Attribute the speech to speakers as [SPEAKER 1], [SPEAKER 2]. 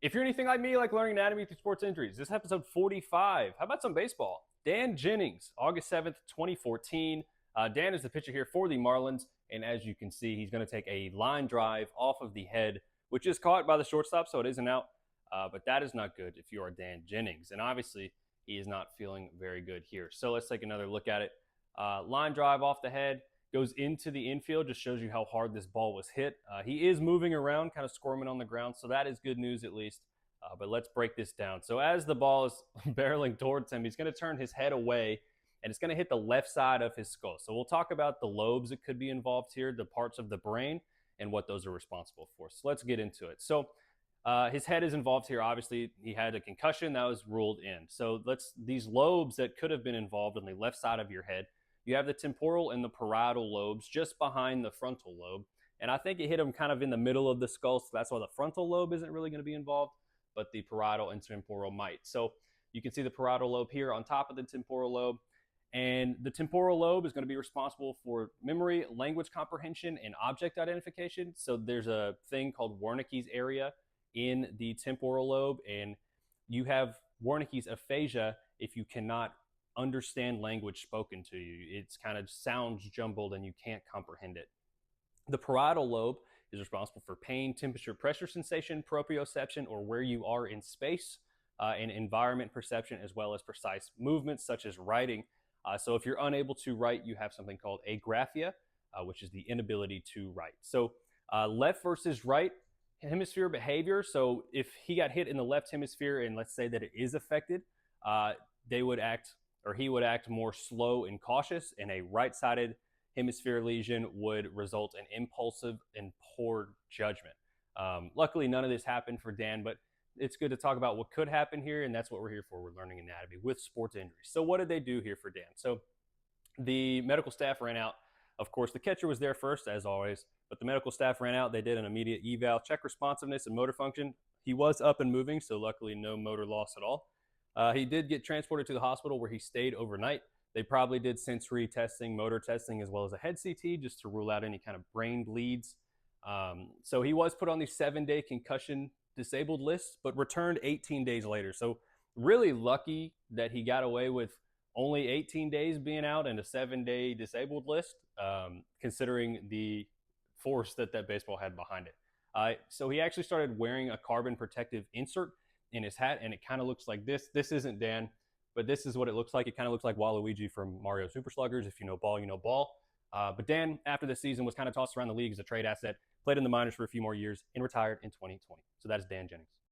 [SPEAKER 1] If you're anything like me, like learning anatomy through sports injuries, this is episode 45. How about some baseball? Dan Jennings, August 7th, 2014. Dan is the pitcher here for the Marlins, and as you can see, he's going to take a line drive off of the head, which is caught by the shortstop, so it is an out. But that is not good if you are Dan Jennings, and obviously he is not feeling very good here. So let's take another look at it. Line drive off the head goes into the infield, just shows you how hard this ball was hit. He is moving around, kind of squirming on the ground, so that is good news at least. But let's break this down. So as the ball is barreling towards him, he's going to turn his head away, and it's going to hit the left side of his skull. So we'll talk about the lobes that could be involved here, the parts of the brain, and what those are responsible for. So let's get into it. So his head is involved here. Obviously, he had a concussion that was ruled in. So these lobes that could have been involved on the left side of your head. You have the temporal and the parietal lobes just behind the frontal lobe. And I think it hit him kind of in the middle of the skull, so that's why the frontal lobe isn't really going to be involved, but the parietal and temporal might. So you can see the parietal lobe here on top of the temporal lobe. And the temporal lobe is going to be responsible for memory, language comprehension, and object identification. So there's a thing called Wernicke's area in the temporal lobe, and you have Wernicke's aphasia if you cannot understand language spoken to you. It's kind of sounds jumbled and you can't comprehend it. The parietal lobe is responsible for pain, temperature, pressure sensation, proprioception, or where you are in space, and environment perception, as well as precise movements such as writing. So if you're unable to write, you have something called agraphia, which is the inability to write. So left versus right hemisphere behavior. So if he got hit in the left hemisphere and let's say that it is affected, they would act or he would act more slow and cautious, and a right-sided hemisphere lesion would result in impulsive and poor judgment. Luckily, none of this happened for Dan, but it's good to talk about what could happen here, and that's what we're here for. We're learning anatomy with sports injuries. So what did they do here for Dan? So the medical staff ran out. Of course, the catcher was there first, as always, but the medical staff ran out. They did an immediate eval, check responsiveness and motor function. He was up and moving, so luckily no motor loss at all. He did get transported to the hospital where he stayed overnight. They probably did sensory testing, motor testing, as well as a head CT just to rule out any kind of brain bleeds. So he was put on the 7-day concussion disabled list, but returned 18 days later. So really lucky that he got away with only 18 days being out and a 7-day disabled list, considering the force that baseball had behind it. So he actually started wearing a carbon protective insert in his hat, and it kind of looks like this. This isn't Dan, but this is what it looks like. It kind of looks like Waluigi from Mario Super Sluggers. If you know ball, you know ball. But Dan, after the season, was kind of tossed around the league as a trade asset, played in the minors for a few more years, and retired in 2020. So that is Dan Jennings.